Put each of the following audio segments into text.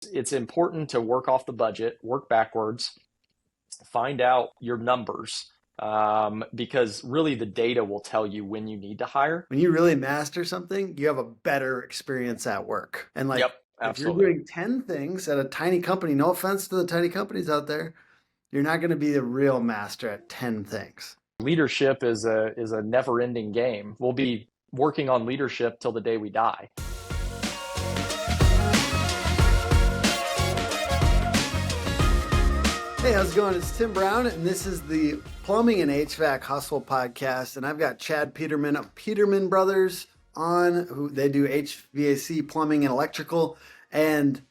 It's important to work off the budget, work backwards, find out your numbers, because really the data will tell you when you need to hire. When you really master something, you have a better experience at work. And Yep, like, if you're absolutely. doing 10 things at a tiny company, no offense to the tiny companies out there, you're not going to be the real master at 10 things. Leadership is a never-ending game. We'll be working on leadership till the day we die. Hey, how's it going? It's Tim Brown, and this is the Plumbing and HVAC Hustle podcast. And I've got Chad Peterman of Peterman Brothers on, who they do HVAC, plumbing, and electrical. And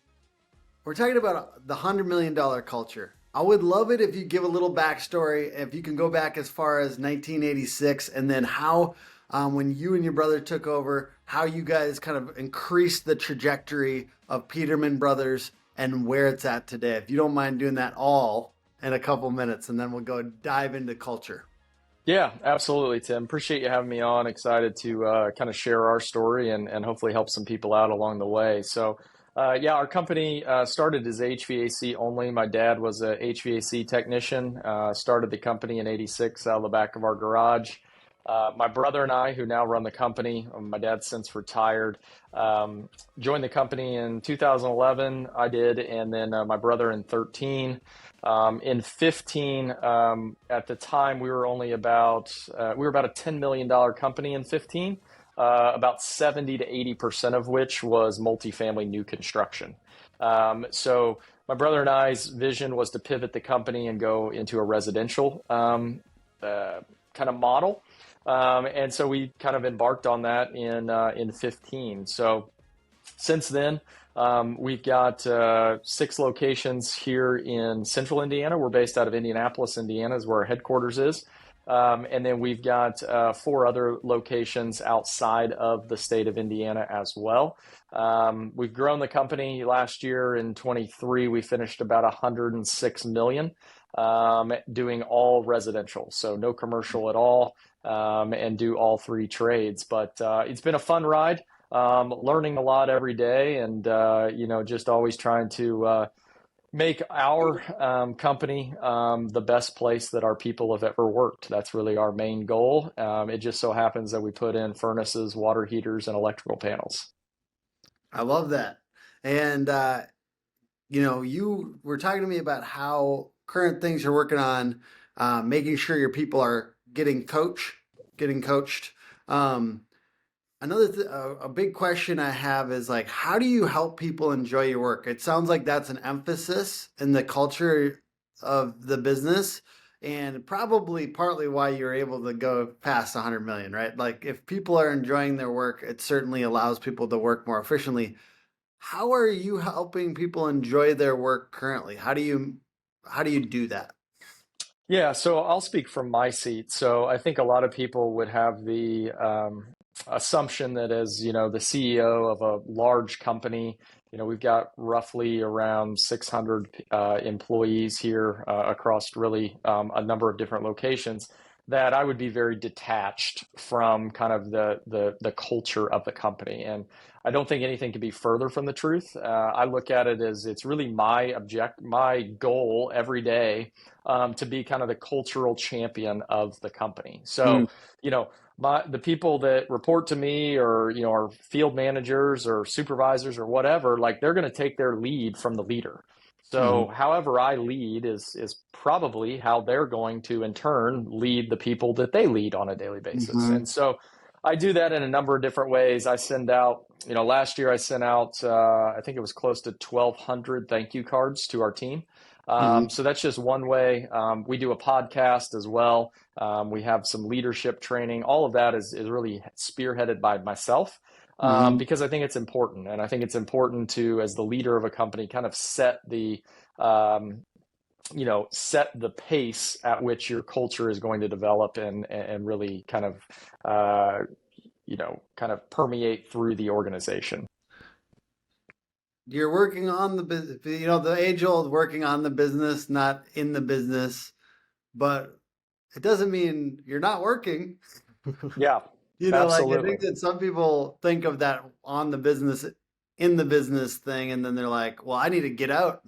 we're talking about the $100 million culture. I would love it if you give a little backstory, if you can go back as far as 1986, and then how, when you and your brother took over, how you guys kind of increased the trajectory of Peterman Brothers and where it's at today. If you don't mind doing that all in a couple minutes, and then we'll go dive into culture. Yeah, absolutely, Tim. Appreciate you having me on. Excited to kind of share our story and hopefully help some people out along the way. Yeah, our company started as HVAC only. My dad was a HVAC technician, started the company in '86 out of the back of our garage. My brother and I, who now run the company, my dad's since retired, joined the company in 2011. I did, and then my brother in 13. In 15, at the time, we were only we were about a $10 million company in 15, about 70 to 80% of which was multifamily new construction. So my brother and I's vision was to pivot the company and go into a residential kind of model. And so we kind of embarked on that in 15. So since then, we've got 6 locations here in central Indiana. We're based out of Indianapolis, Indiana, is where our headquarters is. And then we've got 4 other locations outside of the state of Indiana as well. We've grown the company last year in 23. We finished about 106 million, doing all residential, so no commercial at all, and do all 3 trades. But it's been a fun ride, learning a lot every day, and just always trying to make our company the best place that our people have ever worked. That's really our main goal. It just so happens that we put in furnaces, water heaters, and electrical panels. I love that. And, you were talking to me about how current things you're working on, making sure your people are getting coached. Um, a big question I have is like, how do you help people enjoy your work? It sounds like that's an emphasis in the culture of the business, and probably partly why you're able to go past 100 million, right? Like, if people are enjoying their work, it certainly allows people to work more efficiently. How are you helping people enjoy their work currently? How do you do that? Yeah, so I'll speak from my seat. So I think a lot of people would have the assumption that as, the CEO of a large company, we've got roughly around 600 employees here across really a number of different locations, that I would be very detached from kind of the culture of the company. And I don't think anything could be further from the truth. I look at it as it's really my goal every day, to be kind of the cultural champion of the company. Mm, So, you know, the people that report to me, or our field managers or supervisors or whatever, like, they're going to take their lead from the leader. So mhm, however I lead is probably how they're going to in turn lead the people that they lead on a daily basis. And mhm, so I do that in a number of different ways. I send out, last year I sent out, I think it was close to 1,200 thank you cards to our team. mhm, So that's just one way. We do a podcast as well. We have some leadership training. All of that is really spearheaded by myself, mhm. because I think it's important. And I think it's important to, as the leader of a company, kind of um, set the pace at which your culture is going to develop, and really uh, kind of permeate through the organization. You're working on the business, the age old working on the business, not in the business, but it doesn't mean you're not working. Yeah, Like, I absolutely. think that some people think of that on the business in the business thing, and then they're like, well, I need to get out.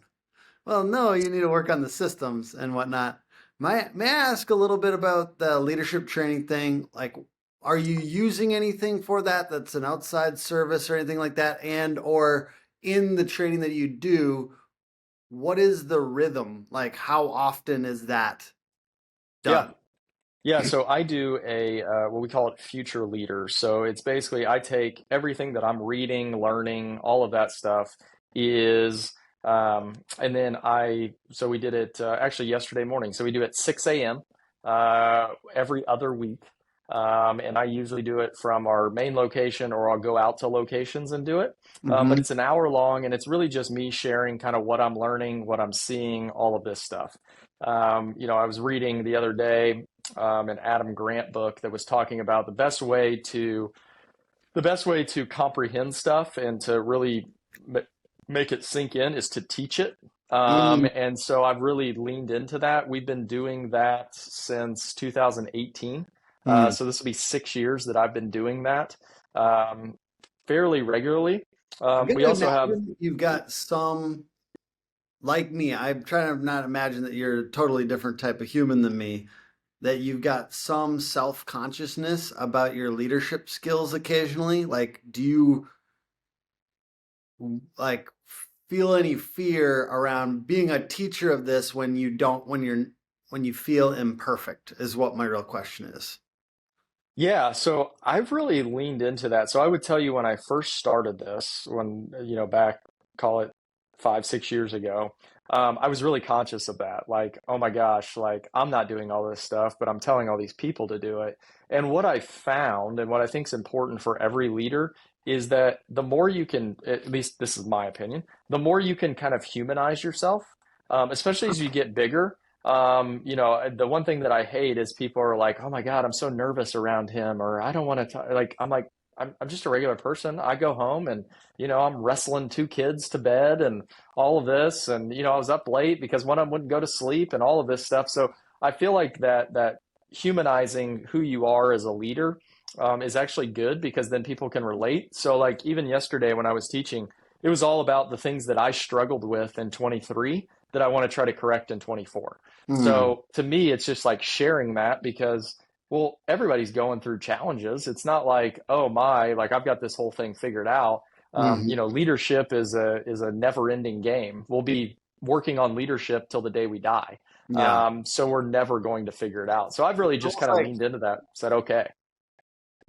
Well, no, you need to work on the systems and whatnot. May I ask a little bit about the leadership training thing? Like, are you using anything for that that's an outside service or anything like that? And or in the training that you do, what is the rhythm? Like, how often is that Yeah. done? Yeah, so I do a what we call it future leader. So it's basically I take everything that I'm reading, learning, all of that stuff is, and then so we did it actually yesterday morning. So we do it 6 a.m. Every other week. And I usually do it from our main location or I'll go out to locations and do it. But Hmm. it's an hour long and it's really just me sharing kind of what I'm learning, what I'm seeing, all of this stuff. I was reading the other day an Adam Grant book that was talking about the best way to comprehend stuff and to really make it sink in is to teach it. Mm, And so I've really leaned into that. We've been doing that since 2018. mm. So this will be 6 years that I've been doing that um, fairly regularly. I'm We gonna also have, imagine you've got some, like me. I'm trying to not imagine that you're a totally different type of human than me, that you've got some self-consciousness about your leadership skills occasionally. Like, do you like feel any fear around being a teacher of this when you don't, when you feel imperfect, is what my real question is. yeah, so I've really leaned into that. So I would tell you when I first started this, back, call it 5, 6 years ago, I was really conscious of that. Like, oh my gosh, like I'm not doing all this stuff, but I'm telling all these people to do it. And what I found and what I think is important for every leader is that the more you can, at least this is my opinion, the more you can kind of humanize yourself, especially as you get bigger. The one thing that I hate is people are like, "Oh my God, I'm so nervous around him," or "I don't want to like." I'm like, I'm just a regular person. I go home and I'm wrestling two kids to bed and all of this, and I was up late because one of them wouldn't go to sleep and all of this stuff. So I feel like that humanizing who you are as a leader is actually good because then people can relate. So like even yesterday when I was teaching, it was all about the things that I struggled with in 23 that I want to try to correct in 24. Mm, So to me, it's just like sharing that because, well, everybody's going through challenges. It's not like, oh my, like I've got this whole thing figured out. mhm. Leadership is a never-ending game. We'll be working on leadership till the day we die. Yeah. So we're never going to figure it out. So I've really just Almost kind of like leaned into that, said, okay,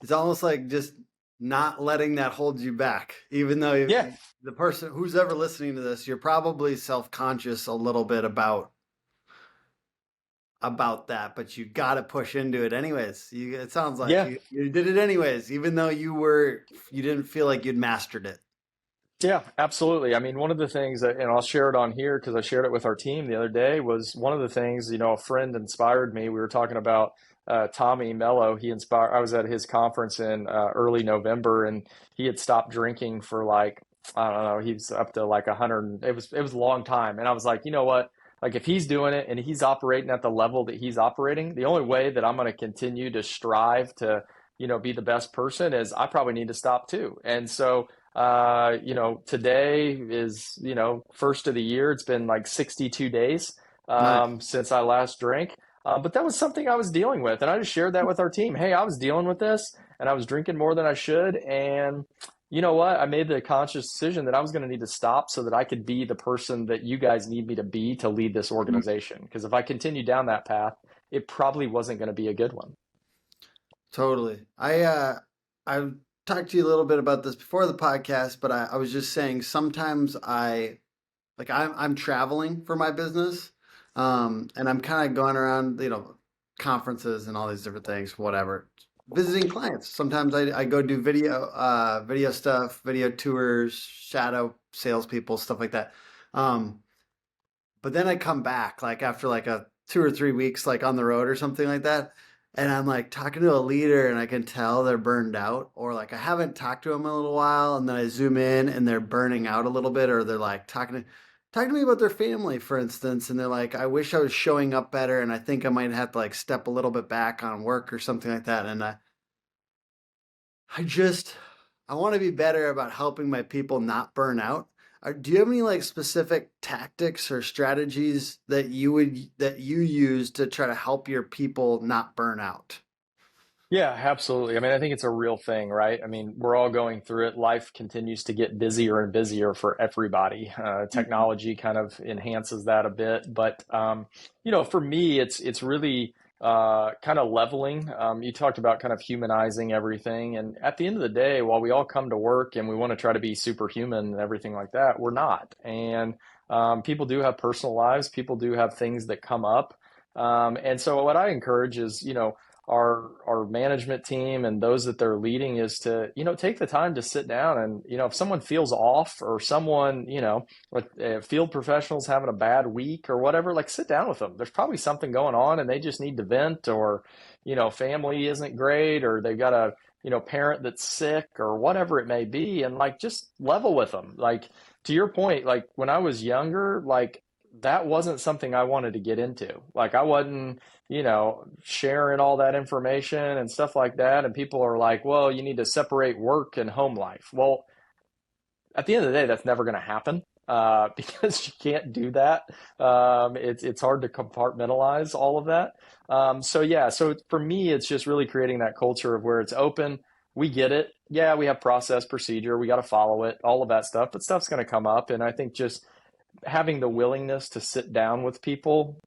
it's almost like just not letting that hold you back, even though yeah, the person who's ever listening to this, you're probably self-conscious a little bit about that, but you got to push into it anyways. It sounds like yeah. you did it anyways, even though you didn't feel like you'd mastered it. Yeah, absolutely. I mean, one of the things that, and I'll share it on here because I shared it with our team the other day, was one of the things, a friend inspired me. We were talking about Tommy Mello. I was at his conference in early November and he had stopped drinking for like, I don't know, he's up to like 100. It was a long time. And I was like, you know what? Like if he's doing it and he's operating at the level that he's operating, the only way that I'm going to continue to strive to, be the best person is I probably need to stop too. And so, today is, first of the year. It's been like 62 days Nice. since I last drank. But that was something I was dealing with. And I just shared that with our team. Hey, I was dealing with this and I was drinking more than I should. And you know what? I made the conscious decision that I was going to need to stop so that I could be the person that you guys need me to be to lead this Mm, organization. Because if I continued down that path, it probably wasn't going to be a good one. totally. I talked to you a little bit about this before the podcast, but I was just saying sometimes I'm traveling for my business, and I'm kind of going around, conferences and all these different things, whatever, visiting clients. Sometimes I go do video stuff, video tours, shadow salespeople, stuff like that. Um, but then I come back like after like a 2 or 3 weeks like on the road or something like that. And I'm like talking to a leader and I can tell they're burned out, or like I haven't talked to them in a little while and then I zoom in and they're burning out a little bit, or they're like talking to me about their family, for instance, and they're like, I wish I was showing up better and I think I might have to like step a little bit back on work or something like that. And I just I want to be better about helping my people not burn out. Do you have any like specific tactics or strategies that you use to try to help your people not burn out? Yeah, absolutely. I mean, I think it's a real thing, right? I mean, we're all going through it. Life continues to get busier and busier for everybody. Mhm. Technology kind of enhances that a bit, but for me, it's really kind of leveling. You talked about kind of humanizing everything, and at the end of the day, while we all come to work and we want to try to be superhuman and everything like that, we're not. And people do have personal lives. People do have things that come up. And so, what I encourage is, our management team and those that they're leading is to take the time to sit down and if someone feels off or someone with field professionals having a bad week or whatever, like sit down with them. There's probably something going on and they just need to vent, or family isn't great, or they've got a parent that's sick or whatever it may be, and like just level with them. Like, to your point, like when I was younger, like that wasn't something I wanted to get into. Like I wasn't sharing all that information and stuff like that. And people are like, well, you need to separate work and home life. Well, at the end of the day, that's never going to happen because you can't do that. It's hard to compartmentalize all of that. So for me, it's just really creating that culture of where it's open. We get it. Yeah, we have process, procedure. We got to follow it, all of that stuff. But stuff's going to come up. And I think just having the willingness to sit down with people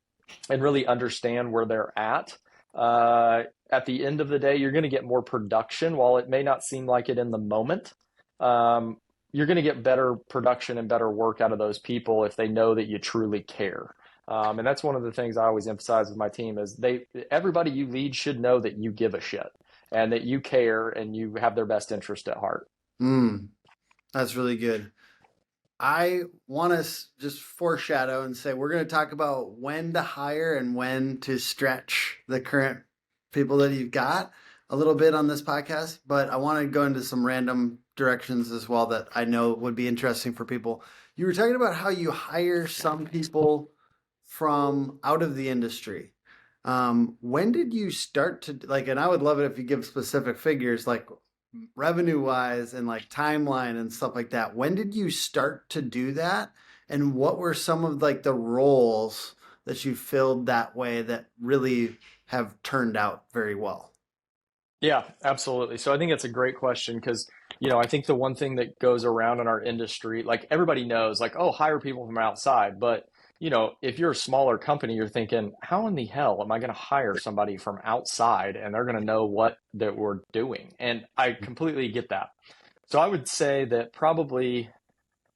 and really understand where they're at. At the end of the day, you're going to get more production. While it may not seem like it in the moment, um, you're going to get better production and better work out of those people if they know that you truly care. And that's one of the things I always emphasize with my team is everybody you lead should know that you give a shit and that you care and you have their best interest at heart. Mm, that's really good. I want to just foreshadow and say we're going to talk about when to hire and when to stretch the current people that you've got a little bit on this podcast, but I want to go into some random directions as well that I know would be interesting for people. You were talking about how you hire some people from out of the industry. When did you start to like, and I would love it if you give specific figures, like revenue wise and like timeline and stuff like that. When did you start to do that? And what were some of like the roles that you filled that way that really have turned out very well? Yeah, absolutely. So I think it's a great question because, I think the one thing that goes around in our industry, like everybody knows, like, oh, hire people from outside. But, if you're a smaller company, you're thinking, how in the hell am I going to hire somebody from outside and they're going to know what that we're doing? And I completely get that. So I would say that probably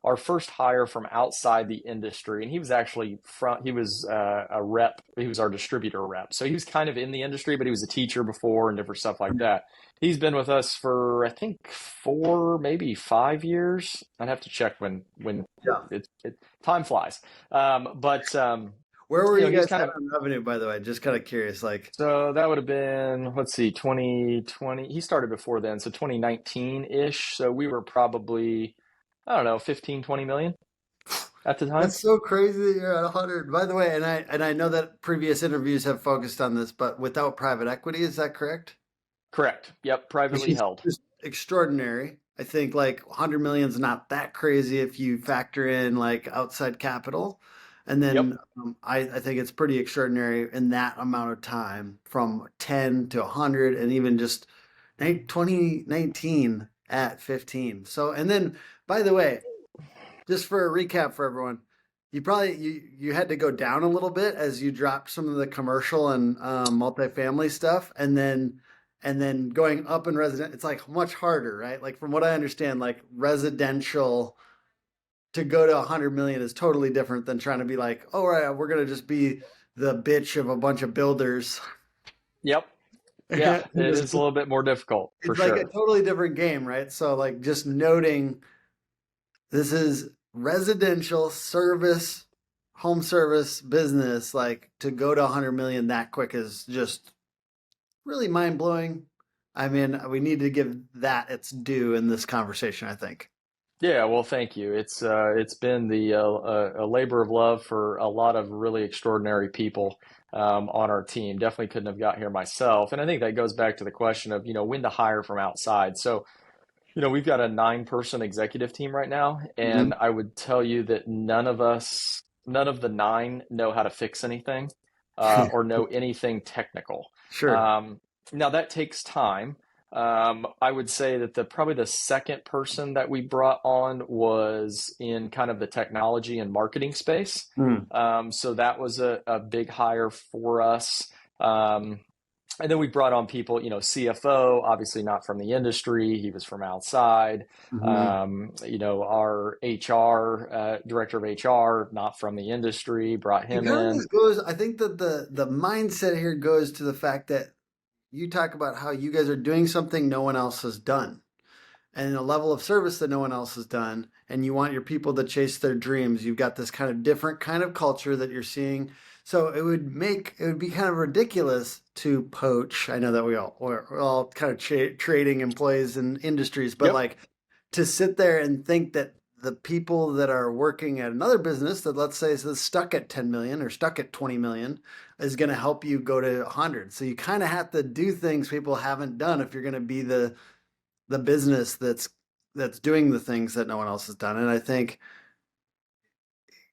our first hire from outside the industry, and he was actually he was a rep, he was our distributor rep, so he was kind of in the industry, but he was a teacher before and different stuff like that. He's been with us for I think 4 maybe 5 years. I'd have to check when Yeah. time flies. But Where were you he was guys kind at of, on revenue, by the way? Just kind of curious. Like, so that would have been, let's see, 2020. He started before then, so 2019-ish. So we were probably, I don't know, 15, 20 million at the time. that's so crazy that you're at 100. By the way, and I know that previous interviews have focused on this, but without private equity, is that correct? Correct. Yep. Which Privately is held. just extraordinary. I think like 100 million is not that crazy if you factor in like outside capital. And Yep. then I think it's pretty extraordinary in that amount of time from 10 to 100 and even just 2019 at 15. So, and then by the way, just for a recap for everyone, you had to go down a little bit as you dropped some of the commercial and multifamily stuff, and then going up in resident, it's like much harder, right? Like from what I understand, like residential to go to 100 million is totally different than trying to be like, oh right, we're gonna just be the bitch of a bunch of builders. Yep. Yeah. It is a little bit more difficult for It's like a sure. totally different game, right? So like just noting this is residential service, home service business. Like to go to 100 million that quick is just really mind blowing. I mean, we need to give that its due in this conversation, I think. Yeah. Well, thank you. It's been a labor of love for a lot of really extraordinary people on our team. Definitely couldn't have got here myself. And I think that goes back to the question of when to hire from outside. So we've got a 9-person executive team right now, Hmm. and I would tell you that none of the nine know how to fix anything or know anything technical. Sure. Um, Now that takes time. I would say that probably the second person that we brought on was in kind of the technology and marketing space. Mm. So that was a big hire for us. Um, and then we brought on people, CFO, obviously not from the industry. He was from outside. Hmm. Our HR, director of HR, not from the industry, brought It him kind of in. just goes, I think that the mindset here goes to the fact that you talk about how you guys are doing something no one else has done and a level of service that no one else has done, and you want your people to chase their dreams. You've got this kind of different kind of culture that you're seeing. So it would be kind of ridiculous to poach. I know that we're all kind of trading employees in industries, but Yep. like to sit there and think that the people that are working at another business that, let's say, is stuck at 10 million or stuck at 20 million is going to help you go to 100. So you kind of have to do things people haven't done if you're going to be the business that's doing the things that no one else has done. And I think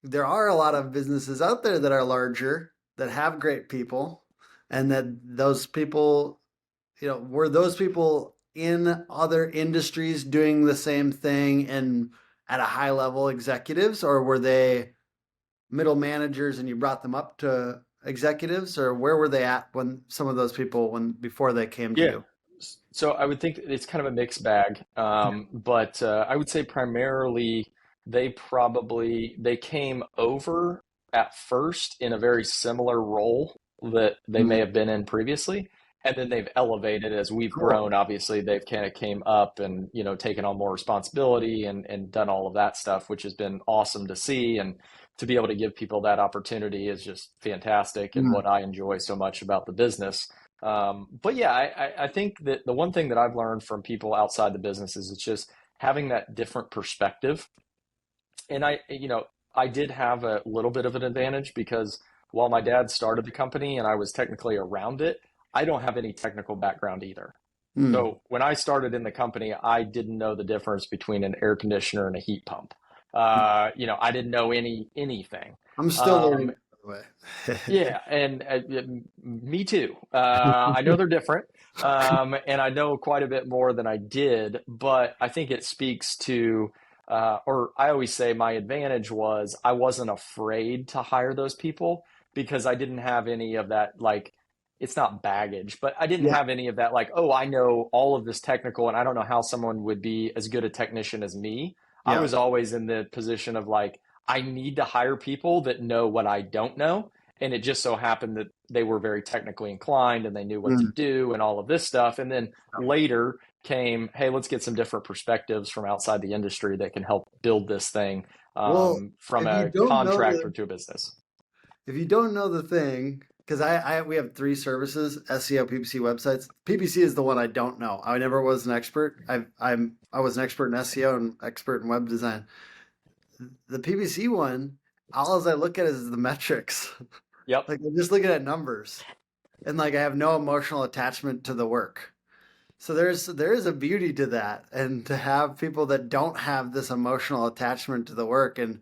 there are a lot of businesses out there that are larger that have great people, and that those people, were those people in other industries doing the same thing and at a high level executives, or were they middle managers and you brought them up to executives, or where were they at when some of those people when before they came to Yeah. you? So I would think it's kind of a mixed bag, but I would say primarily they came over at first in a very similar role that they may Mm, have been in previously, and then they've elevated as we've cool. grown. Obviously, they've kind of came up and taken on more responsibility and done all of that stuff, which has been awesome to see. And to be able to give people that opportunity is just fantastic, and Mm. what I enjoy so much about the business. But yeah, I think that the one thing that I've learned from people outside the business is it's just having that different perspective. And I did have a little bit of an advantage because while my dad started the company and I was technically around it, I don't have any technical background either. Mm. So when I started in the company, I didn't know the difference between an air conditioner and a heat pump. I didn't know anything. I'm still Um, learning, by the way. yeah, and me too. I know they're different, and I know quite a bit more than I did, but I think it speaks to, or I always say my advantage was I wasn't afraid to hire those people because I didn't have any of that, like, it's not baggage, but I didn't Yeah, have any of that, like, oh, I know all of this technical, and I don't know how someone would be as good a technician as me. I yeah. was always in the position of like, I need to hire people that know what I don't know, and it just so happened that they were very technically inclined and they knew what to Mm. do and all of this stuff. And then later came, hey, let's get some different perspectives from outside the industry that can help build this thing Well, from if you a don't know contractor to a business. the thing, because we have three services: SEO, PPC, websites. PPC is the one I don't know. I never was an expert. I was an expert in SEO and expert in web design. The PPC one, all as I look at is the metrics. Yep. Like I'm just looking at numbers, and like I have no emotional attachment to the work. So there is a beauty to that, and to have people that don't have this emotional attachment to the work, and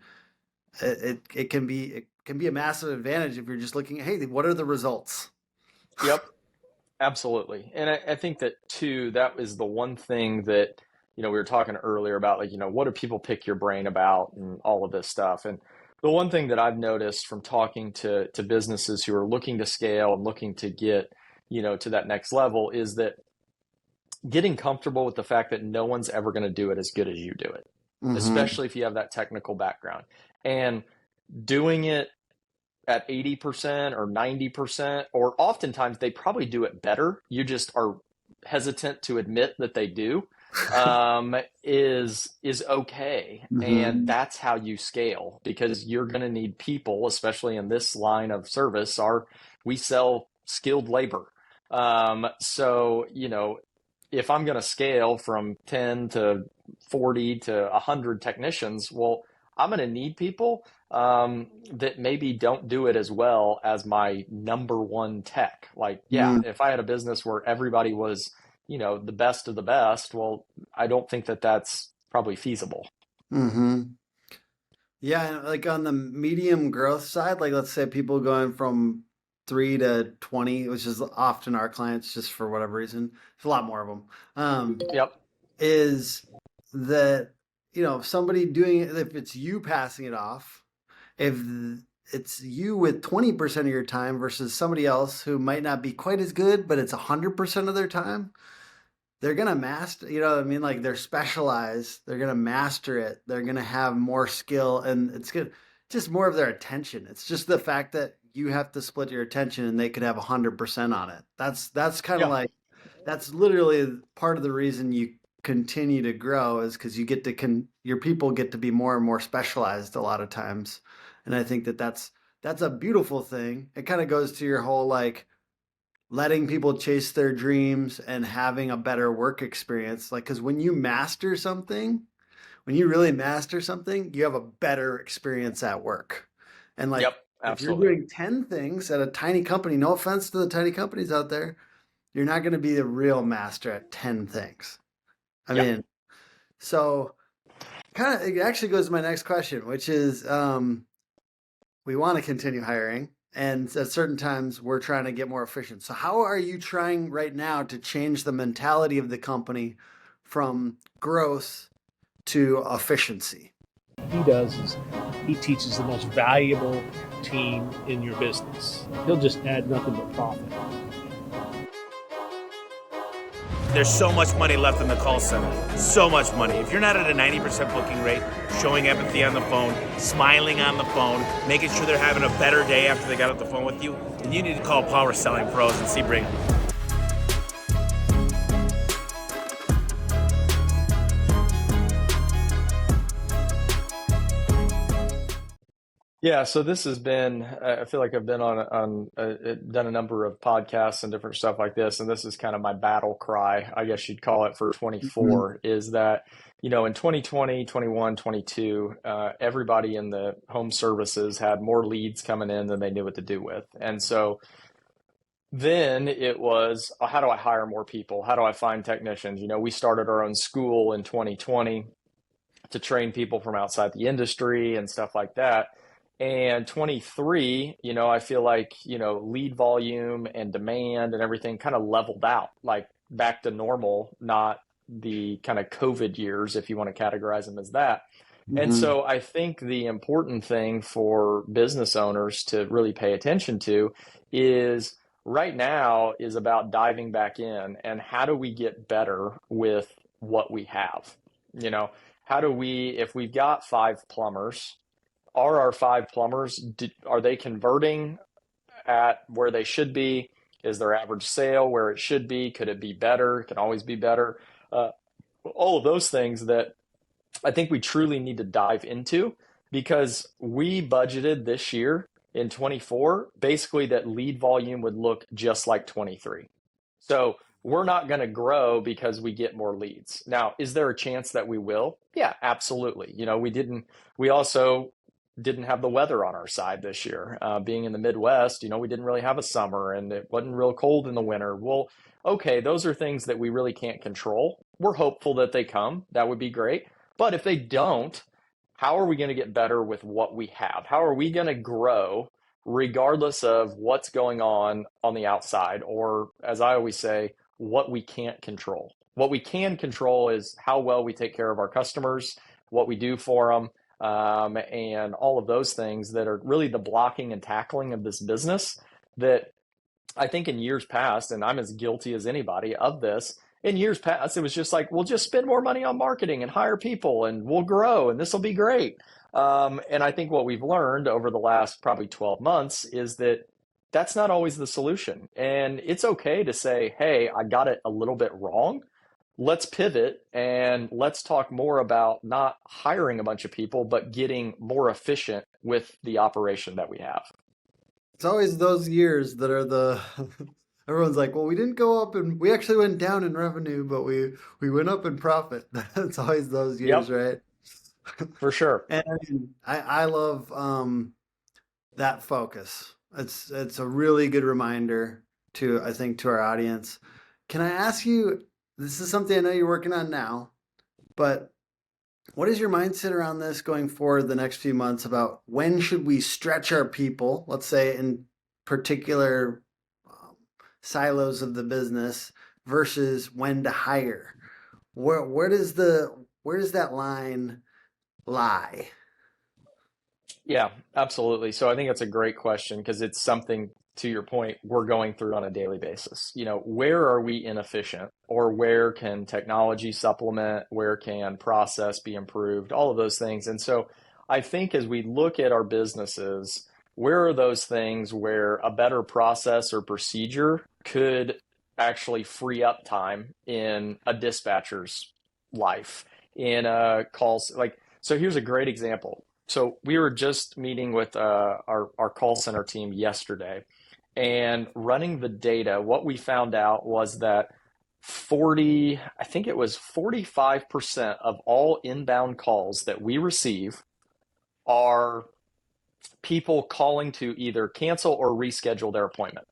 it can be a massive advantage if you're just looking at, hey, what are the results? Yep. Absolutely. And I think that too, that is the one thing that, we were talking earlier about, like, what do people pick your brain about and all of this stuff. And the one thing that I've noticed from talking to businesses who are looking to scale and looking to get, to that next level is that getting comfortable with the fact that no one's ever going to do it as good as you do it, Hmm. especially if you have that technical background. And doing it at 80% or 90%, or oftentimes they probably do it better. You just are hesitant to admit that they do, is okay. And Hmm. that's how you scale because you're going to need people, especially in this line of service, we sell skilled labor. So, if I'm going to scale from 10 to 40 to 100 technicians, well, I'm going to need people that maybe don't do it as well as my number one tech. Like, yeah, Hmm. if I had a business where everybody was, the best of the best. Well, I don't think that that's probably feasible. Hmm. Yeah, and like on the medium growth side, like let's say people going from 3 to 20, which is often our clients just for whatever reason, there's a lot more of them. Yep. Is that, somebody doing it, if it's you passing it off, if it's you with 20% of your time versus somebody else who might not be quite as good, but it's 100% of their time, they're gonna master, you know what I mean? Like they're specialized, they're gonna master it, they're gonna have more skill, and it's good, just more of their attention. It's just the fact that you have to split your attention and they could have 100% on it. That's kind of Yeah. like that's literally part of the reason you continue to grow is because you get to your people get to be more and more specialized a lot of times, and I think that that's a beautiful thing. It kind of goes to your whole like letting people chase their dreams and having a better work experience. Like, because when you master something, when you really master something, you have a better experience at work. And Yep. like, if you're Absolutely. doing 10 things at a tiny company, no offense to the tiny companies out there, you're not going to be the real master at 10 things. I Yep. mean, so kind of, it actually goes to my next question, which is, we want to continue hiring, and at certain times we're trying to get more efficient. So how are you trying right now to change the mentality of the company from growth to efficiency? He does is he teaches the most valuable team in your business. He'll just add nothing but profit. There's so much money left in the call center. So much money. If you're not at a 90% booking rate, showing empathy on the phone, smiling on the phone, making sure they're having a better day after they got off the phone with you, then you need to call Power Selling Pros and Sebring. Yeah, so this has been, I feel like I've been done a number of podcasts and different stuff like this, and this is kind of my battle cry, I guess you'd call it, for Mhm. 24, is that, in 2020, 21, 22, everybody in the home services had more leads coming in than they knew what to do with. And so then it was, how do I hire more people? How do I find technicians? We started our own school in 2020 to train people from outside the industry and stuff like that. And 23, I feel like, lead volume and demand and everything kind of leveled out, like back to normal, not the kind of COVID years, if you want to categorize them as that. And Mhm. so I think the important thing for business owners to really pay attention to is right now is about diving back in and how do we get better with what we have? You know, how do we, if we've got five plumbers, are our five plumbers, are they converting at where they should be? Is their average sale where it should be? Could it be better? It can always be better. Uh, all of those things that I think we truly need to dive into because we budgeted this year in 24 basically that lead volume would look just like 23. So we're not going to grow because we get more leads. Now, is there a chance that we will? Yeah, absolutely. We also didn't have the weather on our side this year. Being in the Midwest, we didn't really have a summer and it wasn't real cold in the winter. Well, okay, those are things that we really can't control. We're hopeful that they come. That would be great. But if they don't, how are we going to get better with what we have? How are we going to grow regardless of what's going on the outside? Or, as I always say, what we can't control. What we can control is how well we take care of our customers, what we do for them, and all of those things that are really the blocking and tackling of this business that I think in years past, and I'm as guilty as anybody of this, in years past, it was just like, we'll just spend more money on marketing and hire people and we'll grow and this will be great. And I think what we've learned over the last probably 12 months is that that's not always the solution. And it's okay to say, hey, I got it a little bit wrong. Let's pivot and let's talk more about not hiring a bunch of people, but getting more efficient with the operation that we have. It's always those years that are the everyone's like, well, we didn't go up and we actually went down in revenue, but we went up in profit. It's always those years, Yep, right? for sure. And I love that focus. It's a really good reminder to I think to our audience. Can I ask you? this is something I know you're working on now, but what is your mindset around this going forward the next few months about when should we stretch our people, let's say in particular um, silos of the business versus when to hire? Where does that line lie? Yeah, absolutely. So I think that's a great question because it's something, to your point, we're going through on a daily basis. Where are we inefficient, or where can technology supplement? Where can process be improved? All of those things. And so I think as we look at our businesses, where are those things where a better process or procedure could actually free up time in a dispatcher's life, in a calls like, so here's a great example. So we were just meeting with our call center team yesterday, and running the data. What we found out was that I think it was 45% of all inbound calls that we receive are people calling to either cancel or reschedule their appointment.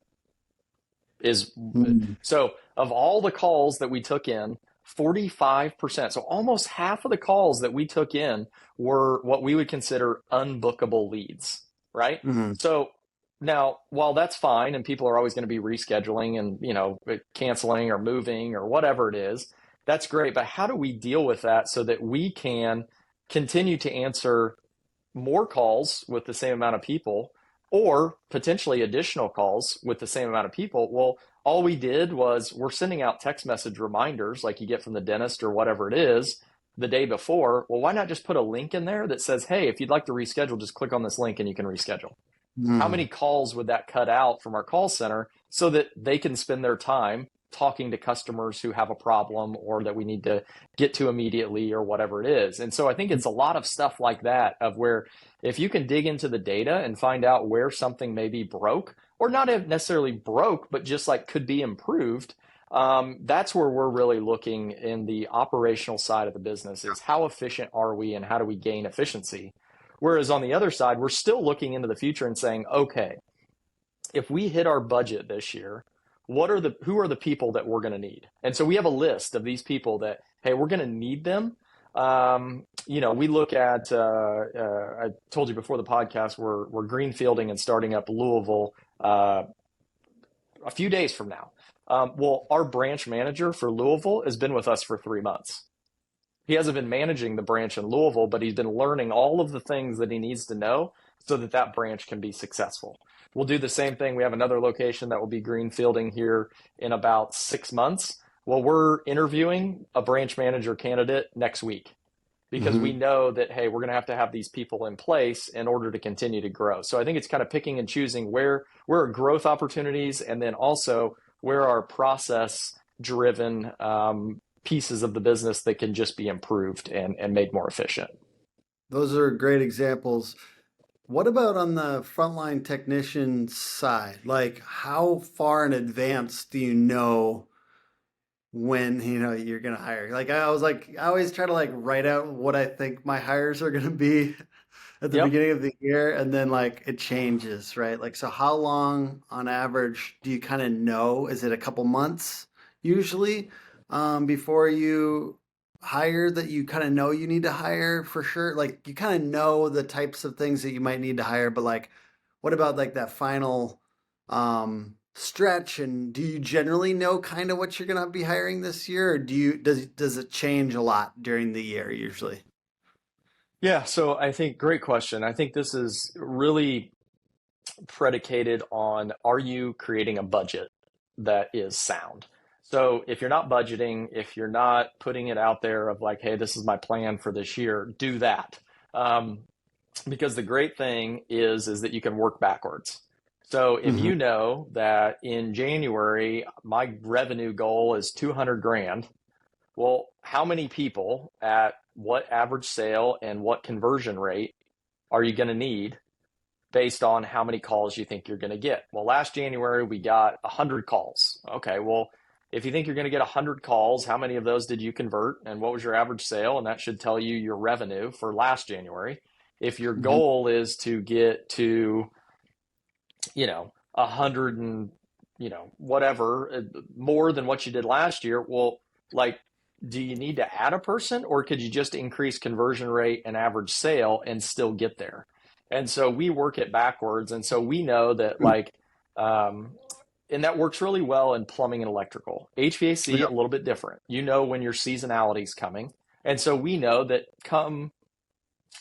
Is Mm. so of all the calls that we took in, 45%, so almost half of the calls that we took in were what we would consider unbookable leads, right? Mhm. So now, while that's fine, and people are always going to be rescheduling and, canceling or moving or whatever it is, that's great. But how do we deal with that so that we can continue to answer more calls with the same amount of people, or potentially additional calls with the same amount of people? Well, all we did was we're sending out text message reminders like you get from the dentist or whatever it is the day before. Well, why not just put a link in there that says, hey, if you'd like to reschedule, just click on this link and you can reschedule? How many Mm. calls would that cut out from our call center so that they can spend their time talking to customers who have a problem or that we need to get to immediately or whatever it is? And so I think it's a lot of stuff like that, of where if you can dig into the data and find out where something maybe broke, or not necessarily broke, but just like could be improved, that's where we're really looking in the operational side of the business, is how efficient are we and how do we gain efficiency? Whereas on the other side, we're still looking into the future and saying, okay, if we hit our budget this year, who are the people that we're going to need? And so we have a list of these people that, hey, we're going to need them. We look at, I told you before the podcast, we're greenfielding and starting up Louisville a few days from now. Well, our branch manager for Louisville has been with us for 3 months. He hasn't been managing the branch in Louisville, but he's been learning all of the things that he needs to know so that that branch can be successful. We'll do the same thing. We have another location that will be greenfielding here in about 6 months. Well, we're interviewing a branch manager candidate next week because we Mhm. know that, hey, we're going to have these people in place in order to continue to grow. So I think it's kind of picking and choosing where are growth opportunities, and then also where are process driven pieces of the business that can just be improved and made more efficient. Those are great examples. What about on the frontline technician side? Like, how far in advance do you know when you're gonna hire? I always try to like write out what I think my hires are gonna be at the Yep. beginning of the year, and then like it changes, right? Like, so how long on average do you kind of know? Is it a couple months usually before you hire that you kind of know you need to hire for sure? Like, you kind of know the types of things that you might need to hire, but like, what about like that final stretch? And do you generally know kind of what you're gonna be hiring this year, or does it change a lot during the year usually? Yeah, so I think great question. I think this is really predicated on, are you creating a budget that is sound? So if you're not budgeting, if you're not putting it out there of like, hey, this is my plan for this year, do that. Um, because the great thing is that you can work backwards. So if Hmm. you know that in January my revenue goal is 200 grand, well, how many people at what average sale and what conversion rate are you going to need based on how many calls you think you're going to get? Well, last January we got 100 calls. Okay, well, if you think you're going to get 100 calls, how many of those did you convert and what was your average sale? And that should tell you your revenue for last January. If your Hmm. goal is to get to, 100 and, whatever, more than what you did last year, well, like, do you need to add a person, or could you just increase conversion rate and average sale and still get there? And so we work it backwards. And so we know that like, um, and that works really well in plumbing and electrical. HVAC, Yeah. a little bit different. You know when your seasonality is coming. And so we know that come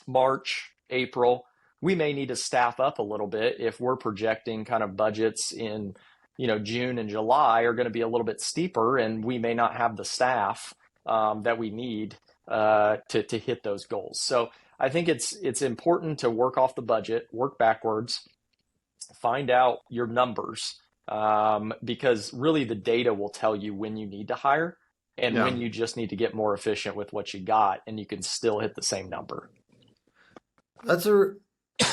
March, April, we may need to staff up a little bit if we're projecting kind of budgets in, June and July are going to be a little bit steeper, and we may not have the staff that we need to hit those goals. So I think it's important to work off the budget, work backwards, find out your numbers, because really the data will tell you when you need to hire and Yeah. when you just need to get more efficient with what you got, and you can still hit the same number. That's a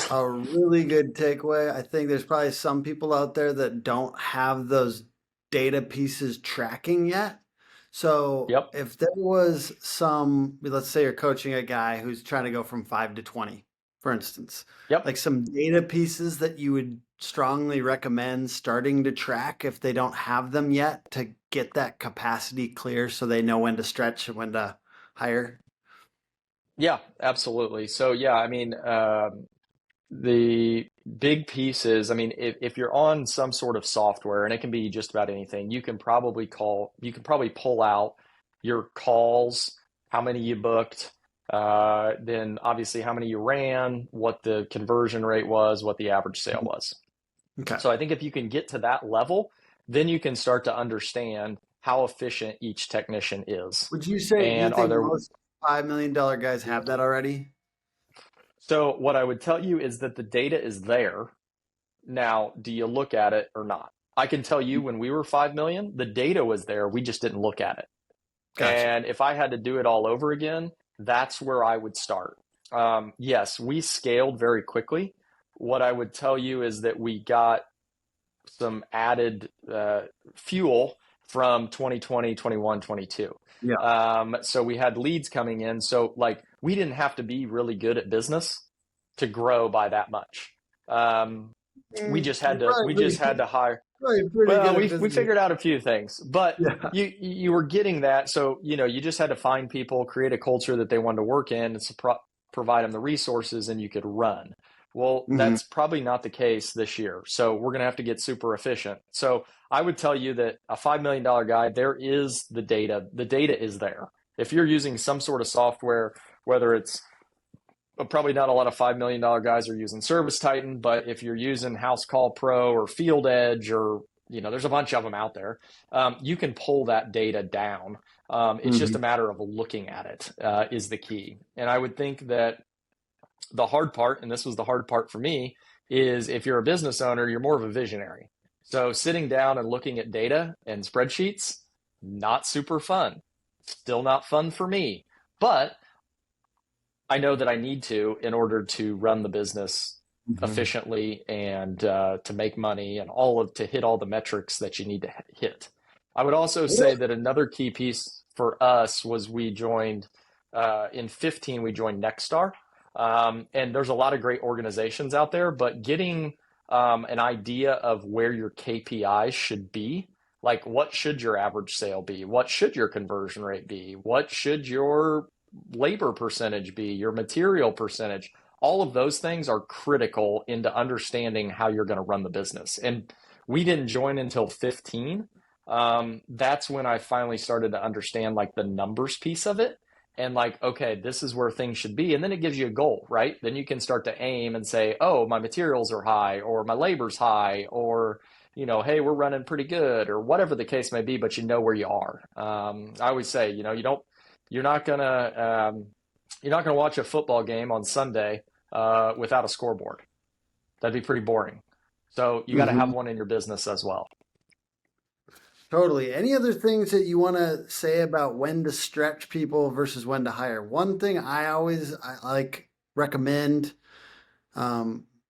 really good takeaway. I think there's probably some people out there that don't have those data pieces tracking yet. So Yep. if there was let's say you're coaching a guy who's trying to go from 5 to 20, for instance, Yep. like some data pieces that you would strongly recommend starting to track if they don't have them yet to get that capacity clear so they know when to stretch and when to hire. Yeah, absolutely. So yeah, I mean, the big piece is, I mean, if you're on some sort of software, and it can be just about anything, you can probably pull out your calls, how many you booked, then obviously how many you ran, what the conversion rate was, what the average sale was. Okay. So I think if you can get to that level, then you can start to understand how efficient each technician is. Would you say, do you And are think there, most $5 million guys have that already? so what I would tell you is that the data is there. Now, do you look at it or not? I can tell you when we were 5 million, the data was there. We just didn't look at it. Gotcha. And if I had to do it all over again, that's where I would start. Yes, we scaled very quickly. What I would tell you is that we got some added fuel from 2020, 21, 22. Yeah. So we had leads coming in. So like we didn't have to be really good at business to grow by that much. We just had to hire. Probably pretty Well, good at we business. figured out a few things, but Yeah. you were getting that. So, you just had to find people, create a culture that they wanted to work in, and provide them the resources, and you could run. Well, Mhm. that's probably not the case this year. So we're going to have to get super efficient. So I would tell you that a $5 million guy, there is the data. The data is there. If you're using some sort of software, whether it's probably not a lot of $5 million guys are using Service Titan, but if you're using House Call Pro or Field Edge, or, there's a bunch of them out there, you can pull that data down. It's just a matter of looking at it, is the key. And I would think that the hard part, and this was the hard part for me, is if you're a business owner, you're more of a visionary. So sitting down and looking at data and spreadsheets, not super fun. Still not fun for me. But I know that I need to in order to run the business efficiently and to make money and to hit all the metrics that you need to hit. I would also say that another key piece for us was we joined in 15, we joined Nexstar. And there's a lot of great organizations out there, but getting an idea of where your KPIs should be, like what should your average sale be? What should your conversion rate be? What should your labor percentage be? Your material percentage? All of those things are critical into understanding how you're going to run the business. And we didn't join until 15. That's when I finally started to understand like the numbers piece of it. And like, okay, this is where things should be. And then it gives you a goal, right? Then you can start to aim and say, oh, my materials are high, or my labor's high, or, hey, we're running pretty good, or whatever the case may be, but you know where you are. I always say, you're not gonna watch a football game on Sunday without a scoreboard. That'd be pretty boring. So you got to have one in your business as well. Totally. Any other things that you want to say about when to stretch people versus when to hire? One thing I like recommend,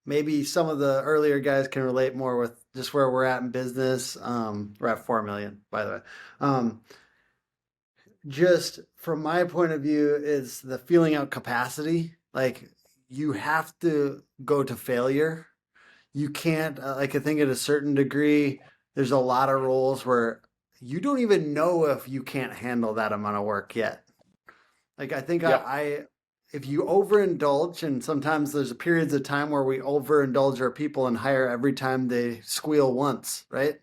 maybe some of the earlier guys can relate more with just where we're at in business. We're at 4 million, by the way. Just from my point of view, is the feeling out capacity. Like you have to go to failure. You can't, like I think at a certain degree, there's a lot of roles where you don't even know if you can't handle that amount of work yet. Like I think Yep. if you overindulge, and sometimes there's periods of time where we overindulge our people and hire every time they squeal once, right?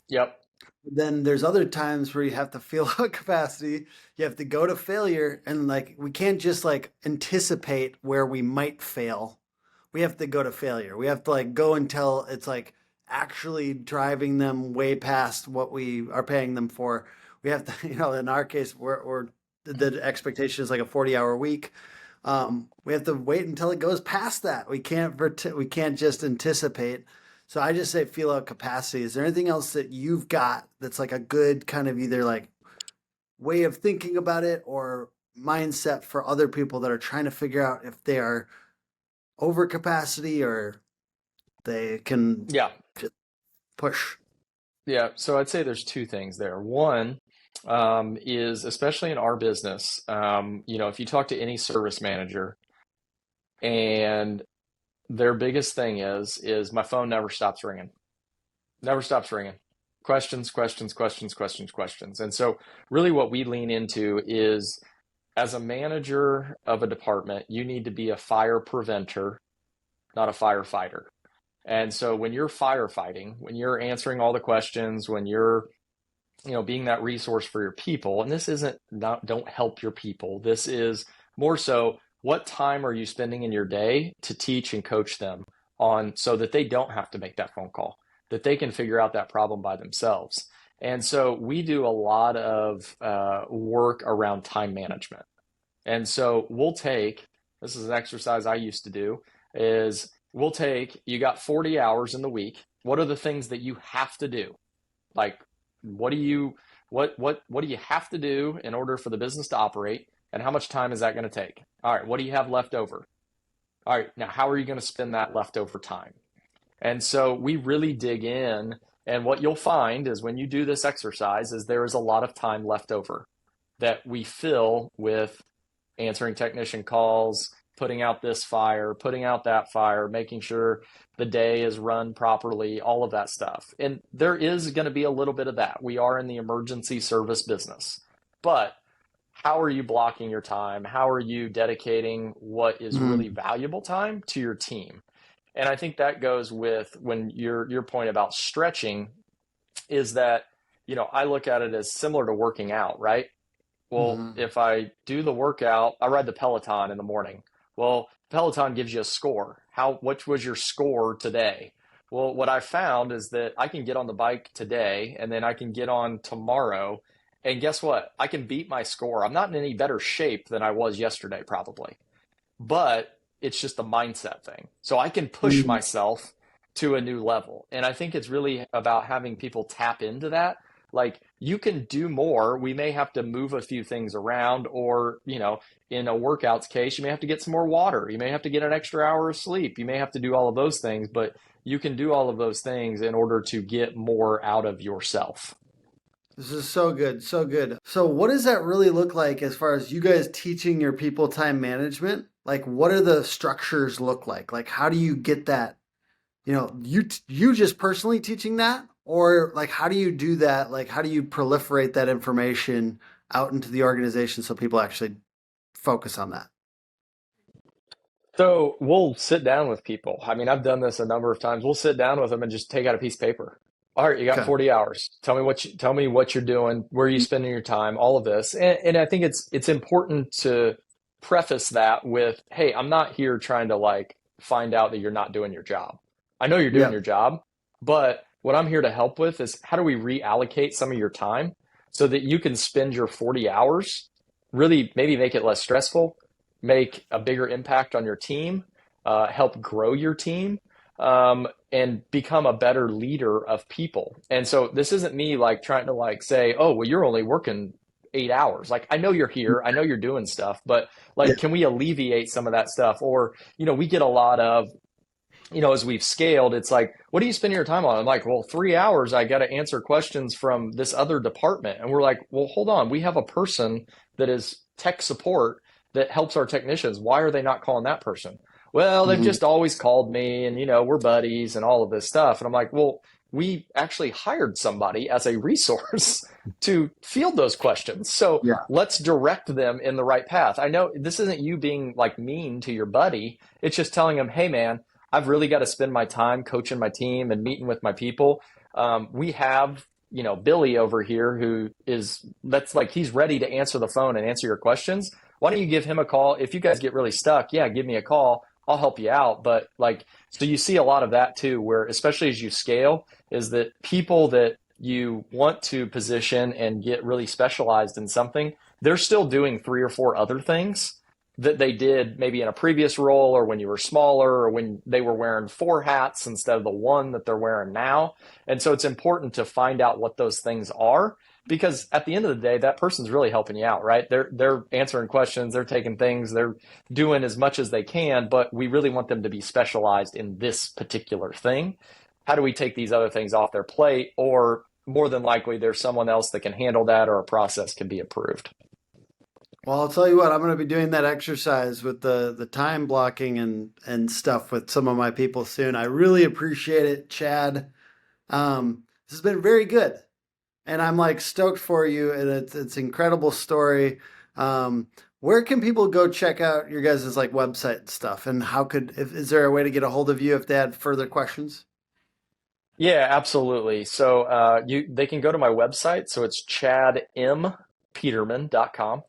Yep. Then there's other times where you have to feel out capacity. You have to go to failure, and like we can't just like anticipate where we might fail. We have to go to failure. We have to like go until it's like actually driving them way past what we are paying them for. We have to, in our case, we're the expectation is like a 40-hour week. We have to wait until it goes past that. We can't just anticipate. So I just say feel out capacity. Is there anything else that you've got that's like a good kind of either like way of thinking about it or mindset for other people that are trying to figure out if they are over capacity or they can Yeah. just push? Yeah. So I'd say there's two things there. One is especially in our business, if you talk to any service manager and their biggest thing is my phone never stops ringing. Never stops ringing. Questions, questions, questions, questions, questions. And so really what we lean into is as a manager of a department, you need to be a fire preventer, not a firefighter. And so when you're firefighting, when you're answering all the questions, when you're, being that resource for your people, and this isn't not don't help your people. This is more so what time are you spending in your day to teach and coach them on so that they don't have to make that phone call, that they can figure out that problem by themselves. And so we do a lot of work around time management. And so this is an exercise I used to do, you got 40 hours in the week. What are the things that you have to do? Like, what do you have to do in order for the business to operate? And how much time is that going to take? All right, what do you have left over? All right, now how are you going to spend that leftover time? And so we really dig in. And what you'll find is when you do this exercise is there is a lot of time left over that we fill with answering technician calls, putting out this fire, putting out that fire, making sure the day is run properly, all of that stuff. And there is going to be a little bit of that. We are in the emergency service business. But how are you blocking your time? How are you dedicating what is really valuable time to your team? And I think that goes with when your point about stretching is that, I look at it as similar to working out, right? Well, if I do the workout, I ride the Peloton in the morning. Well, Peloton gives you a score. What was your score today? Well, what I found is that I can get on the bike today and then I can get on tomorrow. And guess what? I can beat my score. I'm not in any better shape than I was yesterday, probably. But it's just a mindset thing. So I can push myself to a new level. And I think it's really about having people tap into that. Like, you can do more. We may have to move a few things around, or, in a workout's case, you may have to get some more water. You may have to get an extra hour of sleep. You may have to do all of those things, but you can do all of those things in order to get more out of yourself. This is so good. So good. So what does that really look like as far as you guys teaching your people time management? Like, what are the structures look like? Like, how do you get that? You just personally teaching that? Or like, how do you do that? Like, how do you proliferate that information out into the organization so people actually focus on that? So we'll sit down with people. I mean, I've done this a number of times. We'll sit down with them and just take out a piece of paper. All right, you got 40 hours. Tell me what you're doing. Where are you spending your time? All of this. And I think it's important to preface that with, hey, I'm not here trying to like find out that you're not doing your job. I know you're doing your job, but what I'm here to help with is how do we reallocate some of your time so that you can spend your 40 hours, really maybe make it less stressful, make a bigger impact on your team, help grow your team, and become a better leader of people. And so this isn't me like trying to like say, oh, well, you're only working 8 hours. Like, I know you're here, I know you're doing stuff, but like, can we alleviate some of that stuff? Or, we get a lot of, as we've scaled, it's like, what do you spend your time on? I'm like, well, 3 hours, I got to answer questions from this other department. And we're like, well, hold on. We have a person that is tech support that helps our technicians. Why are they not calling that person? well, they've Mhm. just always called me and, we're buddies and all of this stuff. And I'm like, well, we actually hired somebody as a resource to field those questions. So Yeah. let's direct them in the right path. I know this isn't you being like mean to your buddy. It's just telling them, hey, man, I've really got to spend my time coaching my team and meeting with my people. We have, Billy over here that's like, he's ready to answer the phone and answer your questions. Why don't you give him a call? If you guys get really stuck, yeah, give me a call. I'll help you out. But like, so you see a lot of that too, where especially as you scale, is that people that you want to position and get really specialized in something, they're still doing 3 or 4 other things that they did maybe in a previous role or when you were smaller or when they were wearing 4 hats instead of the one that they're wearing now. And so it's important to find out what those things are, because at the end of the day, that person's really helping you out, right? They're answering questions, they're taking things, they're doing as much as they can, but we really want them to be specialized in this particular thing. How do we take these other things off their plate? Or more than likely, there's someone else that can handle that, or a process can be approved. Well, I'll tell you what, I'm going to be doing that exercise with the time blocking and stuff with some of my people soon. I really appreciate it, Chad. This has been very good, and I'm like stoked for you, and it's an incredible story. Where can people go check out your guys' like website and stuff? And is there a way to get a hold of you if they had further questions? Yeah, absolutely. So they can go to my website. So it's chadmpeterman.com.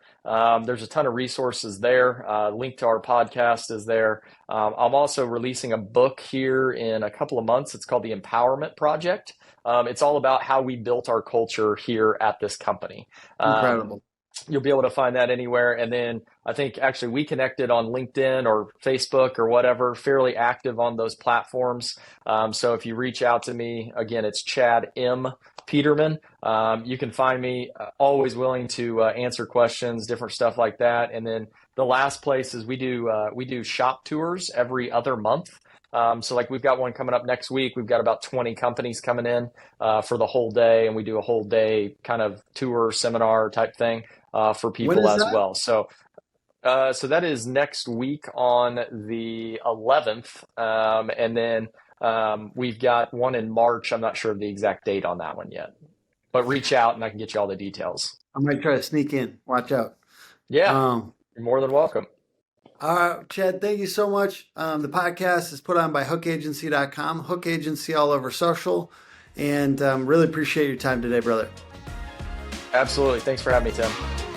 There's a ton of resources there. Link to our podcast is there. I'm also releasing a book here in a couple of months. It's called The Empowerment Project. It's all about how we built our culture here at this company. Incredible. You'll be able to find that anywhere. And then I think actually we connected on LinkedIn or Facebook or whatever, fairly active on those platforms. So if you reach out to me, again, it's Chad M. Peterman. You can find me, always willing to answer questions, different stuff like that. And then the last place is we do shop tours every other month. So like we've got one coming up next week. We've got about 20 companies coming in for the whole day, and we do a whole day kind of tour seminar type thing for When people is as that? well. So that is next week on the 11th, and then we've got one in March. I'm not sure of the exact date on that one yet, but reach out and I can get you all the details. I might try to sneak in. Watch out. Yeah, Um, you're more than welcome. All right, Chad, thank you so much. The podcast is put on by hookagency.com, Hook Agency all over social, and really appreciate your time today, brother. Absolutely. Thanks for having me, Tim.